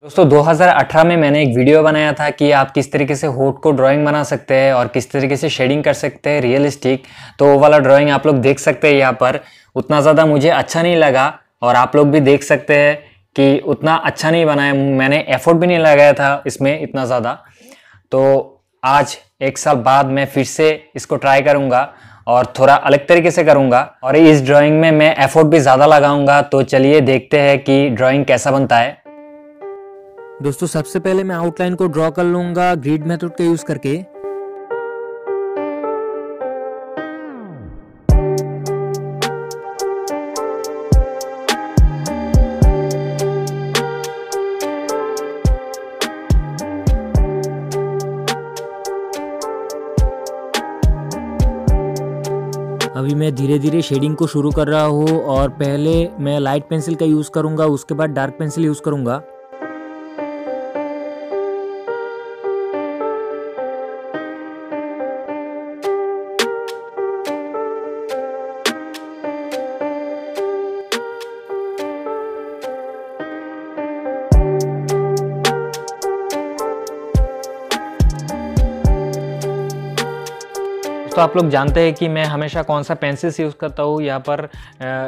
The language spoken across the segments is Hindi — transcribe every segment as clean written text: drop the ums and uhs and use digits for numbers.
दोस्तों 2018 में मैंने एक वीडियो बनाया था कि आप किस तरीके से होठ को ड्राइंग बना सकते हैं और किस तरीके से शेडिंग कर सकते हैं रियलिस्टिक। तो वो वाला ड्राइंग आप लोग देख सकते हैं यहाँ पर। उतना ज़्यादा मुझे अच्छा नहीं लगा और आप लोग भी देख सकते हैं कि उतना अच्छा नहीं बनाया। मैंने एफर्ट भी नहीं लगाया था इसमें इतना ज़्यादा। तो आज एक साल बाद मैं फिर से इसको ट्राई करूँगा और थोड़ा अलग तरीके से करूँगा और इस ड्राइंग में मैं एफर्ट भी ज़्यादा लगाऊंगा। तो चलिए देखते हैं कि ड्राइंग कैसा बनता है। दोस्तों सबसे पहले मैं आउटलाइन को ड्रॉ कर लूंगा ग्रिड मेथड का यूज करके। अभी मैं धीरे धीरे शेडिंग को शुरू कर रहा हूँ और पहले मैं लाइट पेंसिल का यूज करूंगा, उसके बाद डार्क पेंसिल यूज करूंगा। तो आप लोग जानते हैं कि मैं हमेशा कौन सा पेंसिल यूज़ करता हूँ। यहाँ पर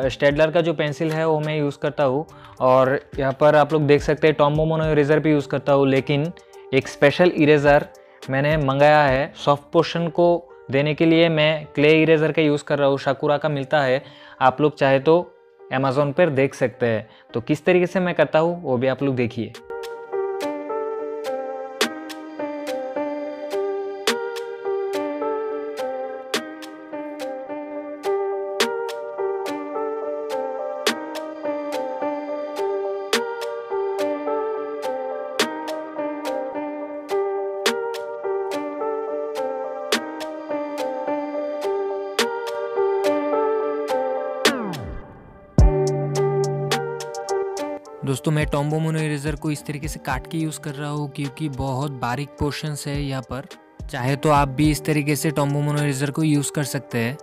स्टेडलर का जो पेंसिल है वो मैं यूज़ करता हूँ और यहाँ पर आप लोग देख सकते हैं टॉम्बो मोनो इरेज़र भी यूज़ करता हूँ। लेकिन एक स्पेशल इरेज़र मैंने मंगाया है सॉफ्ट पोर्शन को देने के लिए। मैं क्ले इरेज़र का यूज़ कर रहा हूँ, शाकुरा का मिलता है। आप लोग चाहे तो अमेज़ॉन पर देख सकते हैं। तो किस तरीके से मैं करता हूँ वो भी आप लोग देखिए। दोस्तों मैं टॉम्बो मोनो इरेज़र को इस तरीके से काट के यूज़ कर रहा हूँ क्योंकि बहुत बारीक पोर्शंस है यहाँ पर। चाहे तो आप भी इस तरीके से टॉम्बो मोनो इरेज़र को यूज़ कर सकते हैं।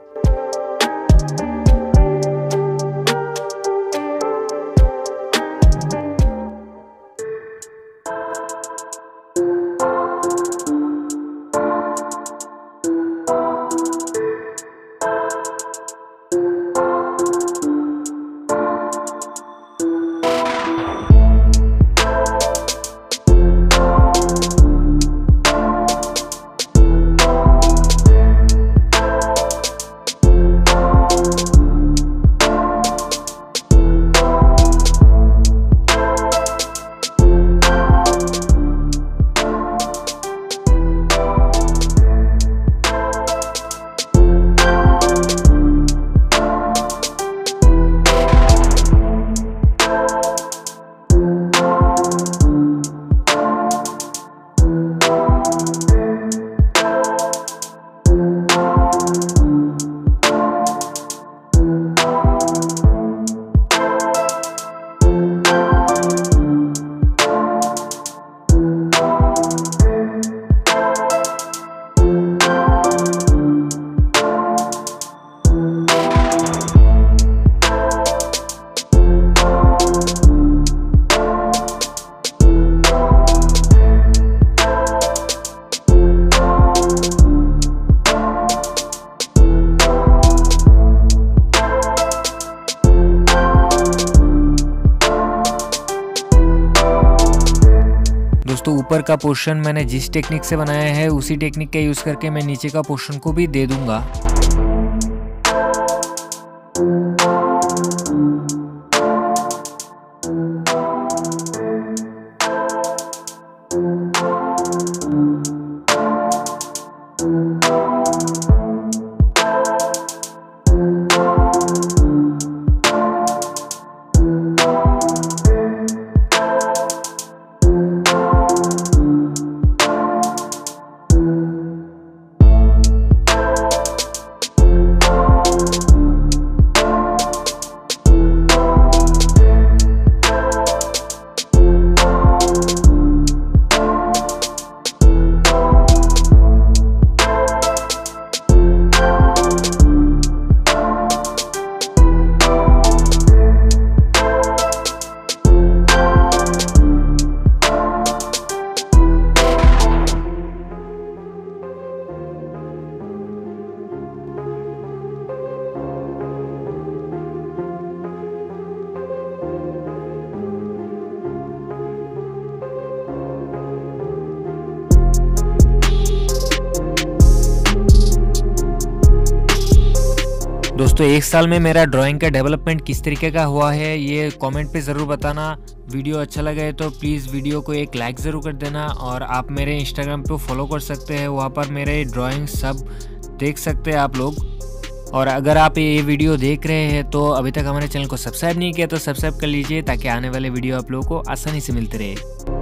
दोस्तों ऊपर का पोर्शन मैंने जिस टेक्निक से बनाया है उसी टेक्निक का यूज़ करके मैं नीचे का पोर्शन को भी दे दूंगा। दोस्तों 1 साल में मेरा ड्राइंग का डेवलपमेंट किस तरीके का हुआ है ये कमेंट पे ज़रूर बताना। वीडियो अच्छा लगा है तो प्लीज़ वीडियो को एक लाइक ज़रूर कर देना, और आप मेरे इंस्टाग्राम पे फॉलो कर सकते हैं, वहाँ पर मेरे ड्राइंग सब देख सकते हैं आप लोग। और अगर आप ये वीडियो देख रहे हैं तो अभी तक हमारे चैनल को सब्सक्राइब नहीं किया तो सब्सक्राइब कर लीजिए, ताकि आने वाले वीडियो आप लोगों को आसानी से मिलते रहे।